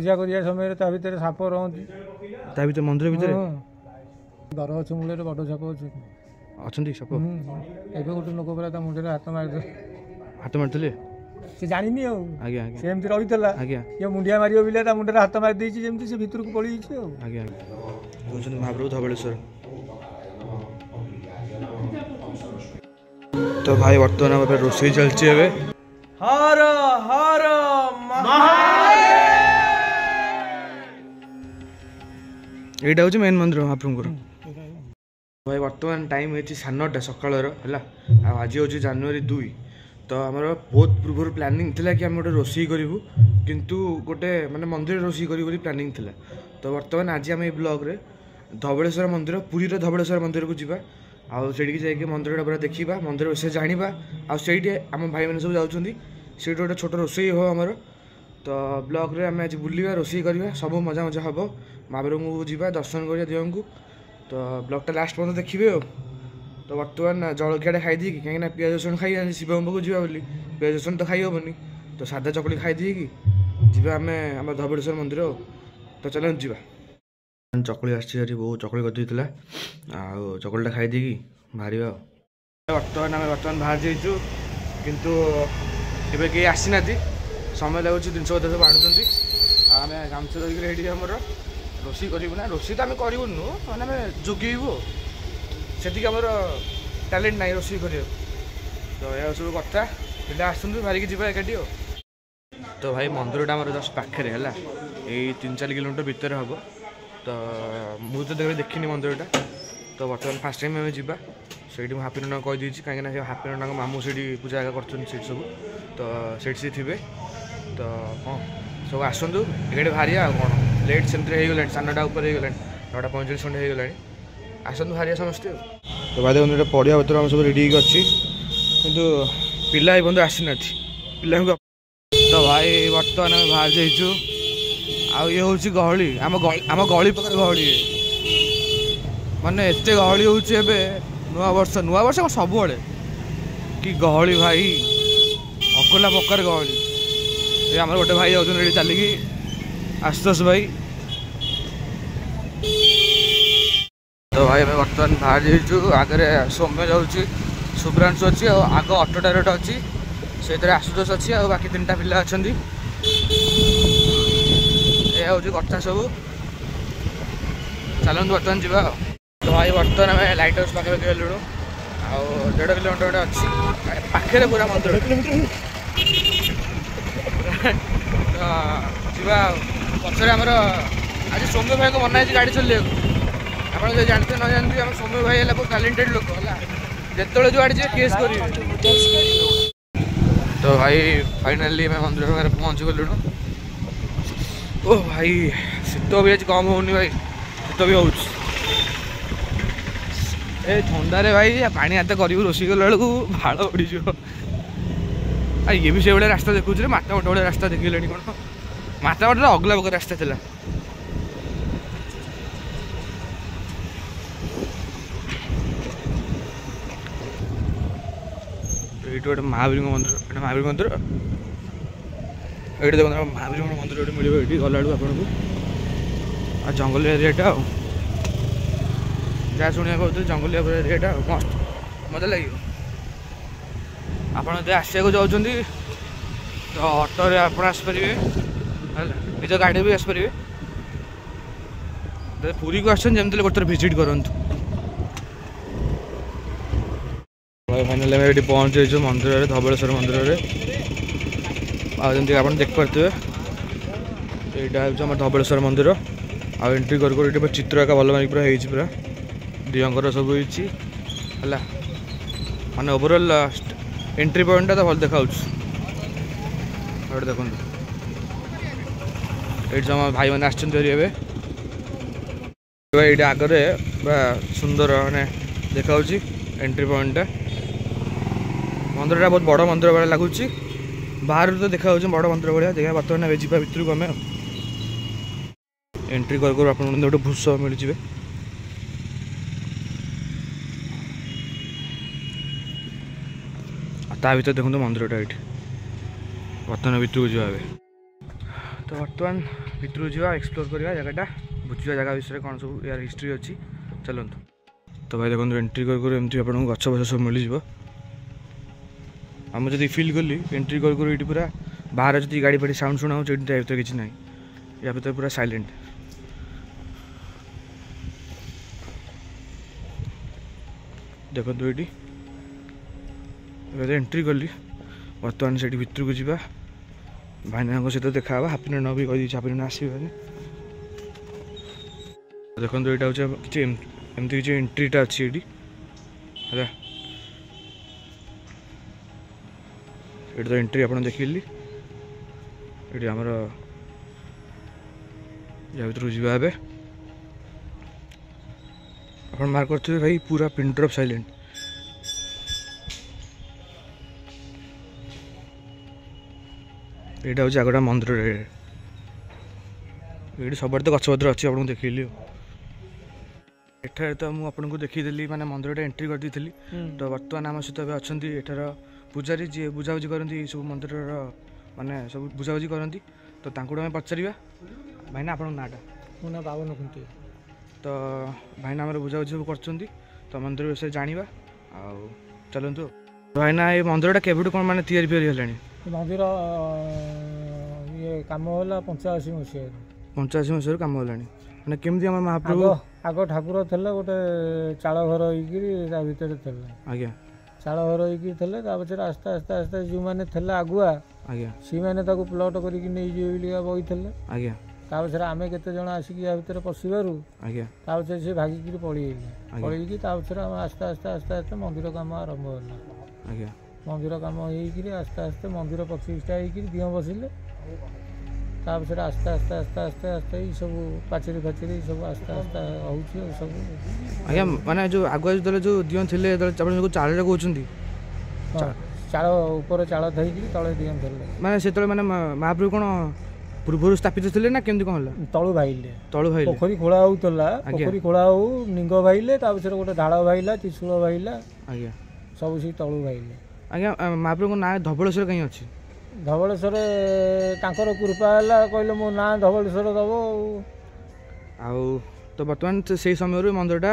पूजा करिया समय ता भितर साप रहନ୍ତି ता भितर मंदिर भितर दर गछ मूल बड़ साप अच्छा साप एबे गोटे लोक पूरा ता मुंडे हाथ मारते से जानी आज्ञा सेमती रही आज्ञा ये मुंडिया मारियो बिले ता मुंडे हाथ मार देछि जेमती से भितर को पड़ी छि आज्ञा कहउछन महाप्रभु धबलेश्वर। तो भाई वर्तमान हम रोषे चलछि एबे हर हर एटा हूँ मेन मंदिर महाप्रभुर। भाई वर्तमान टाइम है 9:30 सकाळर है आज हूँ जनवरी 2 तो आमर बहुत पूर्व प्लानिंग थिला कि आम गोटे रोषे करूँ किंतु गोटे माने मंदिर रोषे करी प्लानिंग थिला। तो वर्तमान आज आम ब्लॉग रे धबलेश्वर मंदिर पुरी धबलेश्वर मंदिर को जीवा आठी जाकि मंदिर पूरा देखा मंदिर विषय जाना आठी आम भाई मैंने सब जाऊँगी से गोटे छोट रोषे हो आमर। तो ब्लॉग रे आम आज बुलवा रोषे करवा सब मजा मजा हम महाप्रभु को जीवा दर्शन करिया दियों को। तो ब्लॉगटा लास्ट पर्यंत देखिए। तो बर्तमान जलखिया खाई दी कहीं पियाज रसुण खाई शिव को जीवा बोली पियाज रसुण तो खाई हेनी तो सादा चकली खाई दी जीवा आम आम धबलेश्वर मंदिर। तो चल जीवा चकली आसी बहुत चकली करदेला चकलीटा खाई दी बाहर बर्तमान आम बर्तमान बाहर जाइचु किंतु एबे कहीं आसी ना समय लगुच जिनस पत्र सब आणुंट आम गामछा धरिक आमर रोषे करूँ ना रोषे तो आम करूँ मैंने आम जोगेबू से आमर टैलेंट ना रोषे कर। तो यह सब कथा पे आसतु बाहरिकी जावा एकाठी। तो भाई मंदिरटा आम जस्ट पाखे है यही 3-4 किलोमीटर भितर हम। तो मुझे तो देखनी मंदिरटा तो बर्तमान फास्ट टाइम आम जा से हापी नना कहीदी कहीं हापी नना मामू से पूजा कर सब तो से थे। तो हाँ सब आसतु एकाठी बाहर कौन लेट सेमती हो गला 9टा ऊपर हो गला 9:45 खंडे हो गला आसतु बाहर समस्ते। तो भाई देखो पढ़िया भर आम सब रेडी अच्छी कितु पिला बंधु आसी ना पिला। तो भाई बर्तमान आम बाहर जाइचु ये हूँ गहली आम गली पाखे गहली माने एत गहली हूँ नुआ वर्ष सब कि गहली भाई अकोला पकार गहली ये आम गोटे भाई जाऊँ रेडी चलिकी आशुतोष भाई। तो भाई आम बर्तमान बाहर जाइचु आगे सौम्य जाऊँगी शुभ्रांशु अच्छी आग ऑटो डायरेक्ट अच्छी से आशुतोष अच्छी बाकी 3टा पिला अच्छा यह हूँ कथा सब चलते बर्तमान जा। तो भाई बर्तमान आम लाइट हाउस पाखे गलु 1.5 किलोमीटर गोटे अच्छी पाखे पूरा मंदिर जा पचर आमर आज सौम्य भाई को मना है गाड़ी चलिए आप जानते न जानते आम सौम्य भाई है बहुत टैलेंटेड लोक है जो गाड़ी केस कर। तो भाई फाइनाली मैं मंदिर पाखे पहुँच गलु। ओ भाई शीत भी आज कम होनी भाई शीत भी हो थंडारे भाई पानी हाथ कर रोषे कला बेलू भाड़ उड़ी ये भी से भाई रास्ता देखुचे मातामठ भाई रास्ता देखिले कौन मातामठ अगला प्रकार रास्ता था। ये गोटे महावीर मंदिर महावीर मंदिर ये देखो महावीर मंदिर गोटे मिले ये गला आपको आ जंगल एरियाटा जहाँ शुणा कहते जंगल एरियाटा मस्त मजा लगे। आपड़ आसको जाऊँच तो ऑटो रे आप आसपारे निज गाड़ी भी आसपारे पुरी को आसमती गोटे भिजिट करूँ। फाइनाल ये पहुँच जाइए मंदिर धबलेश्वर मंदिर आमती आप देखिपे यहाँ हूँ धबलेश्वर मंदिर आ एंट्री कर चित्र एका भल मानिक पूरा पूरा दियंकर सब है माने ओवरऑल एंट्री पॉइंट तो भल देखा देखो ये भाई मैंने आगे पूरा सुंदर माने देखा एंट्री पॉइंट मंदिर बहुत बड़ मंदिर भाई लगुच बाहर तो देखा बड़ मंदिर भाया देखा बर्तमान जा भितर को आम एंट्री कर गोटे भूस मिल जाए। ता भर देखो मंदिरटा ये बर्तमान भितर को जा। तो बर्तमान भितर जावा एक्सप्लोर करवा जगटा बुझा जगह विषय कौन सब यार हिस्ट्री अच्छी चलतु। तो भाई देखो एंट्री कर एमती आप गछ फछ सब मिल जाव। मुझे फिल कली एंट्री कर ये पूरा बाहर जी गाड़ी फाड़ी साउंड शुणा भर किसी ना या भर पूरा साइलेंट। देखो ये एंट्री कली बर्तमान से भितर को जावा भाईना सहित देखा हाफिन भी कही हाफिन आसवे। देखो यहाँ हूँ कि एमती किसी एंट्रीटा अच्छी ये है ये तो एंट्री आप देखिली ये आमर या भर जावा आप मार्क करते भाई पूरा पिन ड्रॉप साइलेंट। यहाँ हूँ आगटा मंदिर ये सब तो गछपत्र अच्छी आपको देखिली एठार तो मुझे देखीदी माने मंदिर एंट्री कर दी थी। तो बर्तमान आम सहित अच्छा एठार पूजारी जी बुझाबुझी करती सब मंदिर माने सब बुझाबुझी करती। तो आम पचारा भाईना आप नाटा मो ना बावन खुंटी। तो भाईना आम बुझाबुझी सब कर मंदिर विषय जाना चलतु। भाईना ये मंदिरटा केवटू कौन मैंने तैयारी फेरी है मंदिर ये कम होला 85 मसीह 85 मसीह कम होगा मैंने केमती आम महाप्रभु आग ठाकुर थे गोटे चाल घर होता भितर थे आज्ञा चाल घर होता पचर आस्ते आस्ते आस्ते जो मैंने थे आगुआ आज्ञा सी मैंने प्लट करके बही थे आज्ञा तापछे आम केते जन आसिक या भितर पशिबारू आज्ञा तापछे से भागिकी पलैली तापछे आम आस्ते आस्ते आस्ते आस्ते मंदिर काम आरंभ होला आज्ञा मंदिर काम होकर आस्ते आस्ते मंदिर प्रतिष्ठा होकर दिह बसिले तापछे आस्ते आस्ते आस्ते आस्ते आस्ते ये सब पाचेरी फाचेरी सब आस्ते आस्ते होउछि सब आज्ञा माने जो आगुआ जो दिह थे जो चाल कहते चाल ऊपर चाल थी तले दिह थे माने से माने महाप्रभु कौन पूर्व स्थापित थे ना केमती कौन तलु भाईले भाई पोखरी खोला होता पोखरी खोला हो निंग भाईले तापछे गोटे ढाल भाईला त्रिशूल भाईला आज्ञा सब सी तलु भाईले। आज्ञा महाप्रभु ना धवलेश्वर कहीं अच्छी धवलेश्वर तांकर कृपा है कहले मो ना धवलेश्वर दब तो बर्तमान से समय मंदिरटा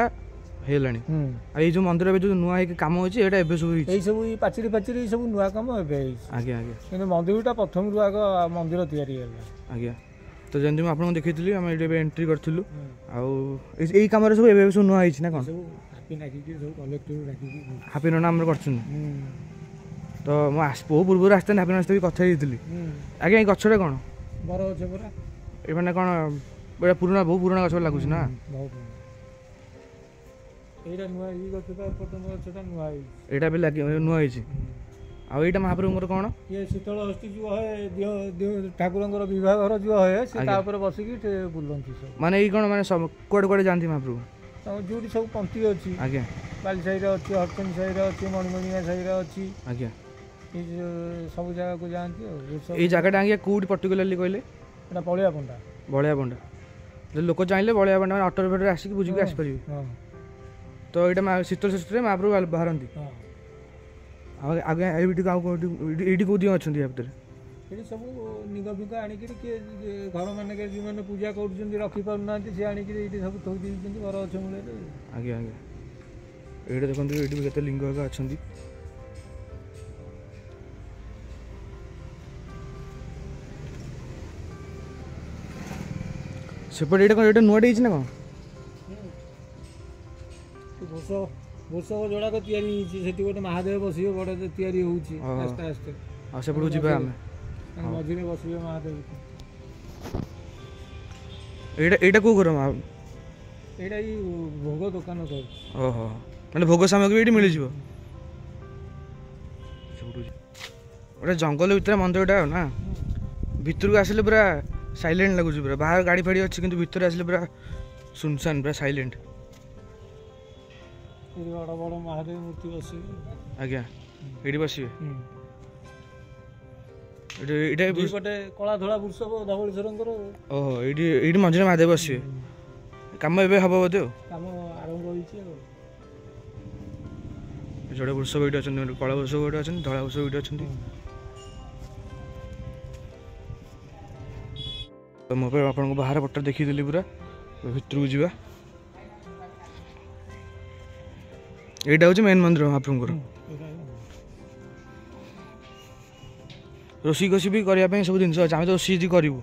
है ये जो मंदिर जो नुआ कम होती है सब सब पाचेरी पाचेरी सब नुआ कम आज्ञा आज्ञा कि मंदिरटा प्रथम रू आग मंदिर तैयारी आज्ञा। तो जमी मुझे आपको देखी आम ये एंट्री करूँ आई कम सब सब नुआ ना कौन हाफिन नाम कर तो बहु पूर्व आसते हाफिन भी कथा आज्ञा ये गछटा कौन बर अच्छे पूरा ये मैंने कौन पुराना बहुत पुराना गछ लगुच ना यहाँ भी लगे नुआ आईटा महाप्रभु कौन ये शीतल हस्ती जो है ठाकुर विवाह जो है बसिक बुलती सब माने ये कौन मैंने कौड़े कौड़े जाती महाप्रभु जो सब पंक्ति अच्छी आज्ञा बाली साई अच्छी हरचंद साई अच्छी मणिमणिया साई अच्छी आज्ञा सब जगह को जाती ये जगह आज्ञा कौट पर्टिकुलाली कहले बलिया पंडा बलिया पंडा जो लोक चाहिए बलिया पंडा अटो फेटर आसिक बुझिक आसपर। तो यहाँ शीतल षष्ठी महाप्रभु बाहरती आगे ये कौ दिह अच्छा या भितर ये सब निग फिग आणिक किए घर मान जो मैंने पूजा कर रखिपार सी आणिक सब थोड़ी देती घर अच्छे मूल्य आज्ञा आज्ञा ये देखो ये केते लिंग अच्छा सेपटे ये कौन ये नुआटे ना कौन भूषक जोड़ाक या गोटे महादेव बस बड़े तैयारी होती आस्ते आस्ते सेपटू जी मझे बस महादेव यहाँ कौ घर यहाँ भोग दुकान सब ओहो मैंने भोग सामग्री ये मिल जाए गोटे जंगल भितर मंदिरटा ना भितर को आसिले पूरा साइलेंट लगुच पूरा बाहर गाड़ी फाड़ी अच्छी कि भितर आसिले पूरा सुनसान पूरा साइलेंट बड़ बड़ महादेव मूर्ति बस आज्ञा ये बसवे गोटे कला धला वृषभ धवलेश्वर ओहो ये मझे महादेव बसवे कम ए हम बोधे कम आरंभ हो जोड़े वृषभ ये अच्छा कला वृषभ ये अच्छा धला वृषभ ये अच्छा। तो तो मो आपको बाहर पट देखीदेली पूरा भितर को जावा यहाँ हूँ मेन मंदिर महाप्रभुଙ୍କର रोषी गोषी भी करने सब जिन अच्छे आम तो रोषी करूँ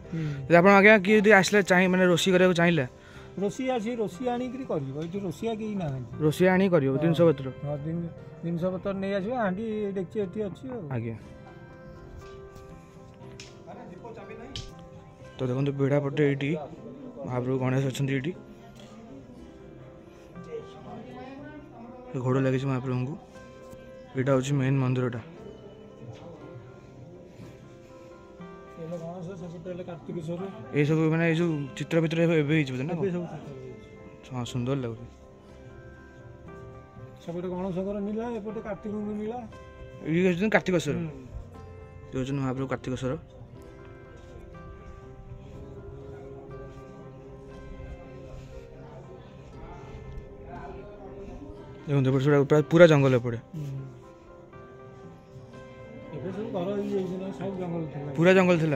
आप आज्ञा किए आसला चाहे मैंने रोषी करा चाहिए रोषिया सी रोषी आनिक रोषिया कहीं ना रोषी आनी कर जिन पत्र जिनस पतर नहीं आस हाँडी डेक्ची एटी अच्छी आज्ञा तो देखो बेढ़ा पटे ये महाप्रभु गणेश अच्छा ये घोड़ लगे महाप्रभु को यहाँ हूँ मेन मंदिरटा ये सब मैंने जो चित्र भितर ना हाँ सुंदर लगुच सेपटे गणेशकर नीला एपटे कार्तिक नीला ये कार्तिकेश्वर ये हूँ महाप्रभु कार्तिकेश्वर देखो पूरा जंगल एपटे पूरा जंगल थी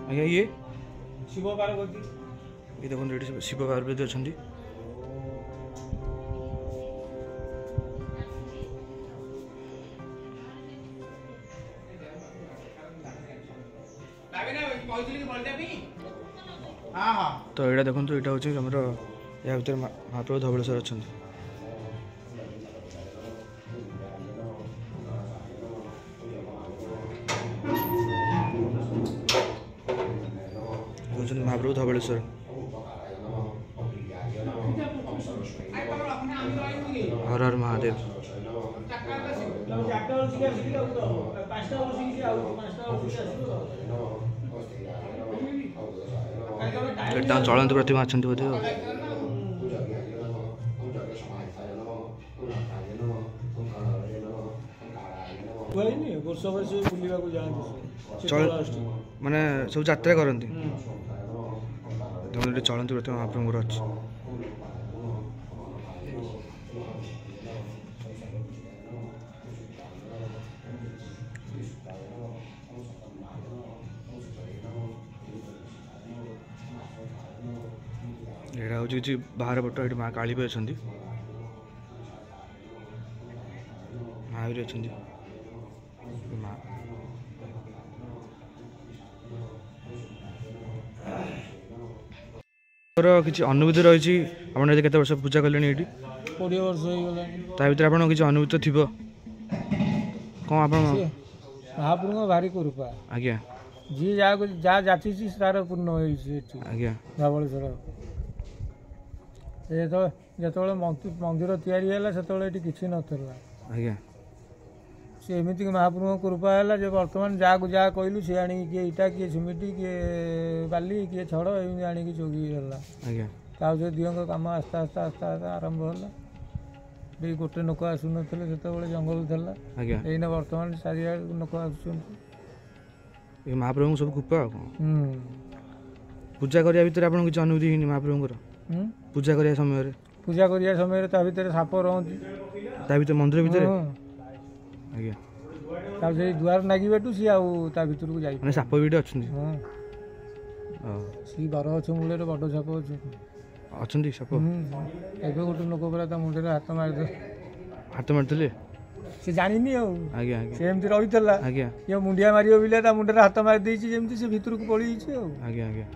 आज्ञा ये शिव पार्वती ये देखो ये शिव पार्वती अच्छा तो यहाँ देखो यहाँ हूँ आमर या भर महाप्रभु धवलेश्वर अच्छा महाप्रभु धवलेश्वर हर हर महादेव चलंत प्रतिमा अच्छा बोधे माने सब यात्रा करती चलती प्रतिमा महाप्रभुर अच्छी यहाँ हूँ कि बाहर पट ये माँ काली भी अच्छा महावीर अच्छा माँ किसी अनुभूति रही आपड़ केते वर्ष पूजा कले ये 20 वर्ष हो भर आप किसी अनुभूति थी कौन आप महाप्रभु भारी कृपा आज्ञा जी जहाँ जाची तार पूर्ण आज्ञा धवलेश्वर जो मंदिर तैयारी से किसी नाला आज्ञा सी एमती महाप्रभु कृपा है जो बर्तमान जहाँ को जहाँ कहलु सी आनी किए इटा किए सिमिटी किए बाली किए छड़ एमती आनिक जोगीला आज्ञा ताऊ दियों काम आस्ते आस्ते आस्ते आस्ते आरंभ है गोटे लोक आसुन से जंगल था आज्ञा एने बर्तमान चारिआ लोक आस महाप्रभु सब कृपा पूजा करने भितर आप किसी अनुभूति है महाप्रभुर पूजा करने समय पूजा करने समय साप रही मंदिर भितर आज्ञा से दुआर नागिबाटू सी आर को जाए साप भी अच्छा सी बरगछ मूल बड़ साप अच्छा साप एवं गोटे लोक पूरा मुंडे हाथ मारिदे हाथ मारते सी जानी आज्ञा से एमती रही आज्ञा ये मुंडिया मार बिले मुंडे हाथ मारिदे जमी से भितर को पड़ी आज्ञा आज्ञा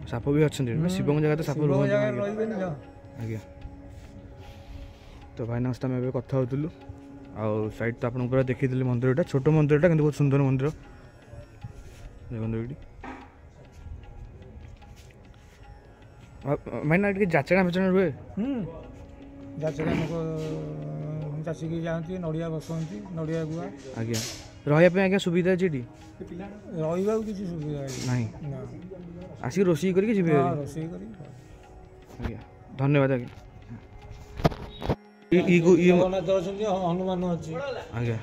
साप भी अच्छा शिव जगह तो साप रही आज्ञा तो भाई नमस्ते आम कथा होलु आउ साइड तो आपको पूरा देखी मंदिरटा छोट मंदिरटा कि बहुत सुंदर मंदिर देखो मैंने ये जाचना फाचना रुए जाचना लोक चाषिकी जाती नड़िया बसती नड़िया गुआ आज्ञा रही आज्ञा सुविधा अच्छी रहा किसी सुविधा ना आसिक रोषे करके रोषे आज्ञा धन्यवाद आज्ञा जगन्नाथ अच्छा हनुमान अच्छी आज्ञा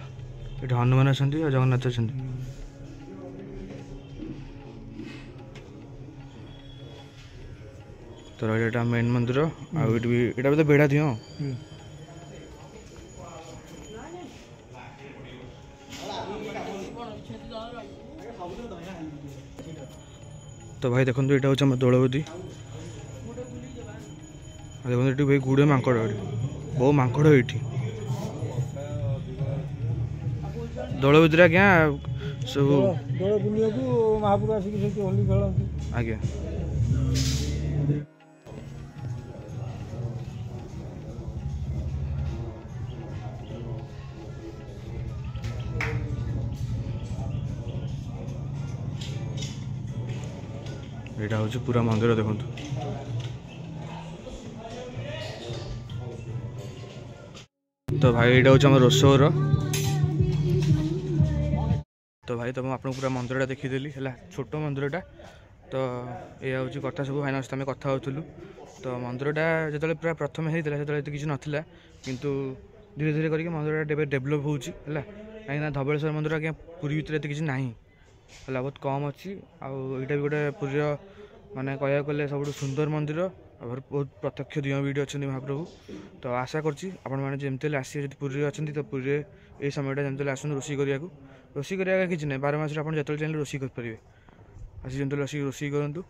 ये हनुमान अच्छा जगन्नाथ अच्छा तो रहा मेन मंदिर आटा तो बेढ़ा थी हाँ तो भाई देखो ये हूँ दौलबदी देखो ये भाई गुड़े मांकड़ बहुत मांकड़ ये दौलबदी आज्ञा सब ଦୋଳ ବୁଲିବାକୁ ମହାପୁର ଆସିକି ସେଠି ହୋଲି ଖେଳନ୍ତି। आज्ञा यहाँ हूँ पूरा मंदिर देखो तो भाई यहाँ हूँ रोसोर तो भाई तुम आपको पूरा मंदिरटा देखीदेली है छोट मंदिरटा तो यह हूँ कथा सब भाई आम कथा होलु तो मंदिरटा जो पूरा प्रथम होता है जो किसी नाला किंतु धीरे धीरे करके मंदिरटा डेभलप होगा कहीं धबलेश्वर मंदिर आज्ञा पुरी भितर एत किसी ना है बहुत कम अच्छी आईटा भी गोटे पुरी माने कह गले सब सुंदर मंदिर बहुत प्रत्यक्ष दिव्य वीडियो अच्छा महाप्रभु तो आशा करছি मैंने जमती आसिए पुरी अच्छा तो पुरी ये समयटा जमती आस रोषे करा किसी ना 12 मास जो चाहिए रोषे करेंगे आस जमती आसिक रोषे करूँ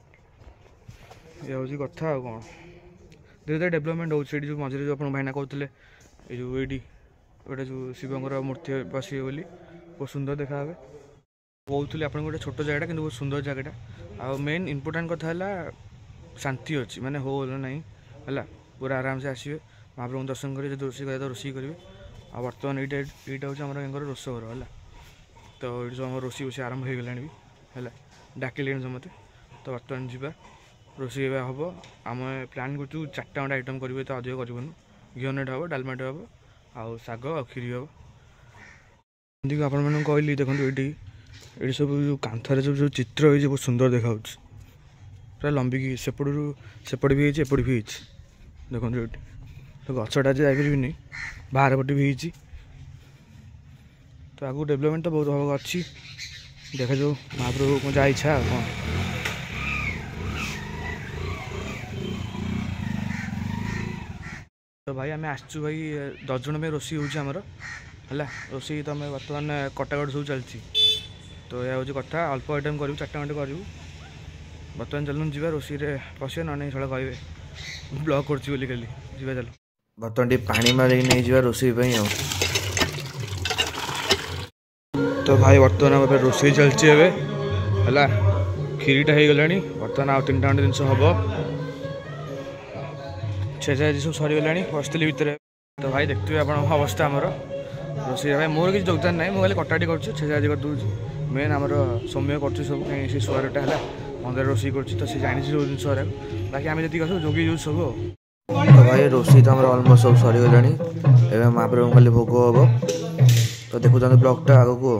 ये हूँ कथा कौन धीरे धीरे डेभलपमेंट हो जो मझे जो आप भाईना कहते ये जो ये गोटे जो शिवंर मूर्ति बसवे बोली बहुत सुंदर देखा कहूली आप गोटे छोट जगह कि बहुत सुंदर जगहटा आ मेन इम्पोर्टाट कथा है शांति अच्छी माने हो ना है पूरा आराम से आसवे महाप्रभु दर्शन करेंगे जो रोषे करें तो रोषे करेंगे आ बर्तमान यहाँ हूँ आम रोसघर है तो ये सब रोषे बोषे आरंभ हो गला भी है डाकिले समते तो बर्तमान जावा रोषे हम आम प्लां कर 4टा खंडे आइटम करेंगे तो अधिक कर घीनेट हम डालमाट हम आउ शाग आ खीरी हम आप कहली देखो ये सब जो कांथार सब जो चित्र हो बहुत सुंदर देखा पूरा लंबिकी सेपट भी एपट भी देखो ये तो गछटा जापरि बाहर पटे भी तो आगू डेभलपमेंट तो बहुत भाव अच्छी देखा जो महाप्रभु को जा इच्छा कौन तो भाई आम आसचु भाई 10 जन में रोषे होमर है रोषे तो आम बर्तमान कटाकट सब चलती तो यह हूँ कथा अल्प आइटम करूँ 4टा खंडे करूँ बर्तमान चलूँ जा रोषे पशे ना नहीं कहे ब्लॉग कर खाली जा चल बर्तमान टे पानी मारे नहीं जा रोषे तो भाई बर्तमान आम रोषे चलती है खीरीटा हो गला बर्तमान आउ 3टा खंडे जिन हम छेजा सब सरीगला बसती भितर तो भाई देखते आप अवस्था आमर रोषे भाई मोर किसी योगदान ना मुझे कटाटी कर छेजा कर दूसरी मेन आमर सौम्य कर सब कहीं से सुआरटा है मंदिर रोषे कर जानी सब जिन बाकी आम जी जोगी जो सब तो भाई रोषे तो अलमोस्ट सब सरीगला महाप्रभु खाली भोग हम तो देखुं ब्लॉगटा आग को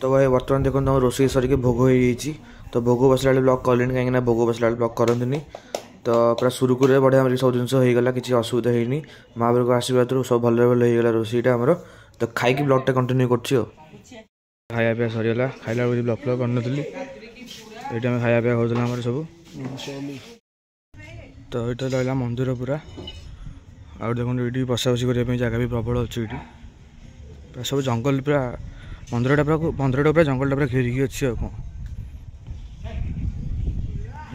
तो भाई बर्तमान देखो तुम रोषे सरिक भोग हो तो भोग बसला ब्लॉक कले कहीं भोग बसला ब्लॉक करते तो पूरा सुरुखुरे बढ़िया सब जिन होगा किसी असुविधा होनी महाप्रभु को आशीर्वाद सब भल भल होगा रोषेटा आमर तो खाई ब्लॉगटा कंटिन्यू कर खाया पीया सरीगला खाइला ब्लॉग फ्लग कर ये खाया पीया कर सब तो ये रहा मंदिर पूरा आ देखो ये बसा बसी करने जगह भी प्रबल अच्छी ये सब जंगल पूरा मंदिरटा पूरा जंगलटा पूरा घेरिकी अच्छी कौन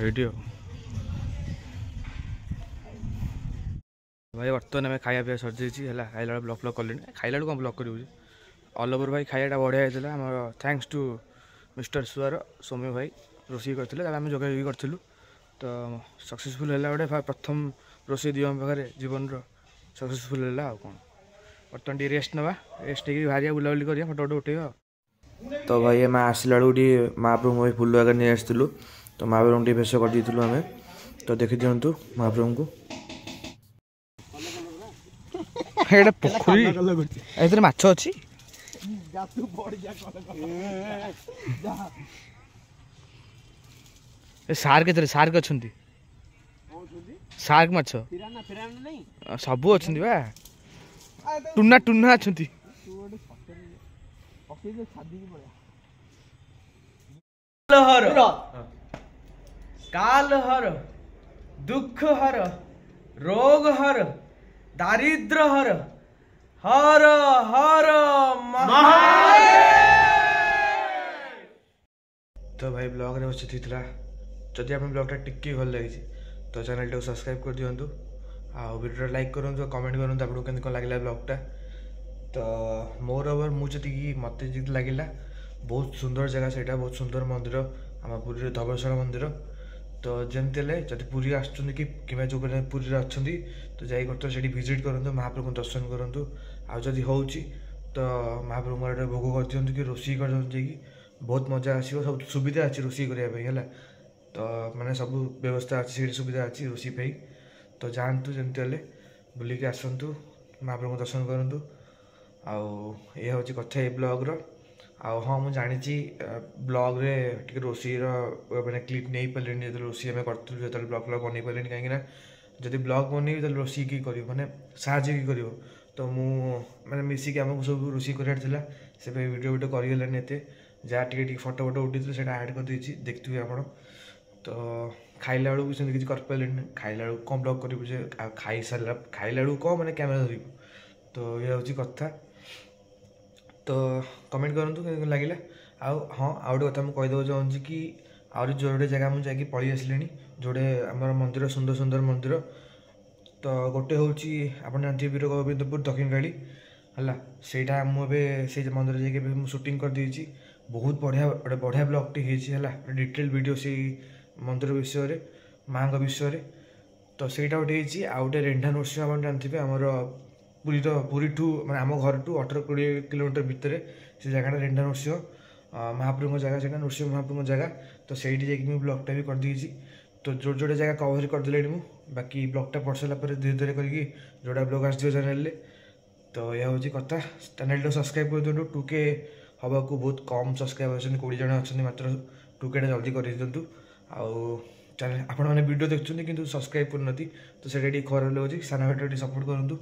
ये भाई बर्तमान आम खाया पीया सर है खाइला ब्लॉग फ्लग कले खाइला कौन ब्लॉग कर ऑल ओवर भाई खायाटा बढ़िया होता है आम थैंक्स टू मिस्टर सुआर सौम्य भाई रोषे करते आम जगह भी करूँ तो सक्सेसफुल है गोटे प्रथम रोषे दिव पाखे जीवन सक्सेसफुल है कौन बर्तमान टी रेस्ट ना रेस्ट हो बाहर बुलाबुली कर फोटो फोटो उठे तो भाई आम आसला महाप्रभु भाई फुल आगे नहीं आसलु तो महाप्रभु टी भेष कर आम तो देखी दिंतु महाप्रभु को ଏଇଟା ପୋଖରୀ ଏଥିରେ ମାଛ ଅଛି। ସାର୍କ କେତେରେ ସାର୍କ ଅଛନ୍ତି ସାର୍କ ମାଛ ସବୁ ଅଛନ୍ତି ବା ଟୁନା ଟୁନା ଅଛନ୍ତି। काल हर दुख हर रोग हर दारिद्र हर हर हर तो भाई ब्लॉग रे बस थिला जदि आप ब्लॉग टा टिक्की भल लगी तो चैनल टाको सब्सक्राइब कर दियंतु आ वीडियो लाइक करंतु कमेंट करंतु आपको केन कोन लागला ब्लॉग टा। तो मोर ओवर मु जति मते जति लागिला बहुत सुंदर जगह सेटा बहुत सुंदर मंदिर आम पुरी धवलशाला मंदिर। तो जमती जब पुरी आसुँच कि जो पुरी अच्छा तो जाकर से भिजिट करूँ महाप्रभु दर्शन करूँ आदि हो तो महाप्रभु गोटे भोग कर दिखाँ कि रोषे कर बहुत मजा आसो सब सुविधा अच्छी रोषे करने तो मैंने सब व्यवस्था अच्छी सुविधा अच्छी रोषे पे तो जातु जमती बुलिक आसतु महाप्रभु दर्शन करूँ आ हूँ कथा ये ब्लॉग हाँ मुझे जानी ब्लॉग रे टी रोषे मैंने क्लिप नहीं पारे जो रोषे आम करूँ जो ब्लॉग ब्लॉग बन पारे कहीं जब ब्लॉग बनई तो रोषे कि कर मैंने साहय कि कर तो मैंने मिसिक आमको सब रोषे करार से वीडियो वीडियो करगलानी एत जहाँ टी फटो फटो उठी से ऐड कर देखते आप तो खाइला बेलू भी किसी कर खाइला बेलू कौन ब्लॉग कर खाई सारा खाइला बेलू कौन मैंने कैमेरा धर तो ये हूँ कथा। तो कमेंट करूँ कि लगे हाँ आउ गोटे कथा मुझे कहीदेव चाहूँगी कि आहरी जोड़े जगह मुझे जाकि पलि आसिले जोड़े आम मंदिर सुंदर सुंदर मंदिर। तो गोटे हूँ आप जानते वीर गोविंदपुर दक्षिण काली है सेटा मुझे से मंदिर जाकि शूटिंग कर देती बहुत बढ़िया गोटे बढ़िया ब्लॉग टी है डिटेल वीडियो से मंदिर विषय माँ विषय। तो सहीटा गोटे आउ गोटे रेंढा नृसिंह आप जानते आमर पुरी ठू मैं आम घर टू 18-20 किलोमीटर भितर से जगह रेंढा नृसिंह महाप्रभु जगह से नृसिंह महाप्रभु जगह। तो सही जाकि ब्लॉगटा भी कर देती तो जो जोड़े जगह कवर करदे बाकी ब्लॉगटा पढ़ सारापर धीरे धीरे करके जोड़ा ब्लॉग आस चैनल। तो यह हूँ कथा चैनल सब्सक्राइब कर दिखाँ 2K हवा को बहुत कम सब्सक्राइब अच्छे 20 जन अच्छा मात्र 2K जल्दी कर दिखाँ चैनल आपण मैंने वीडियो देखते कि सब्सक्राइब करना तो से खराब लगे साना भाई सपोर्ट करूँ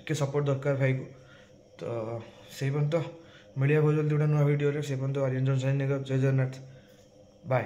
टे सपोर्ट दरकार भाई को। तो से तो मिलिया बहुत जल्दी गोटे नुआ वीडियो से आर्यन जॉनसन जय जगन्नाथ बाय।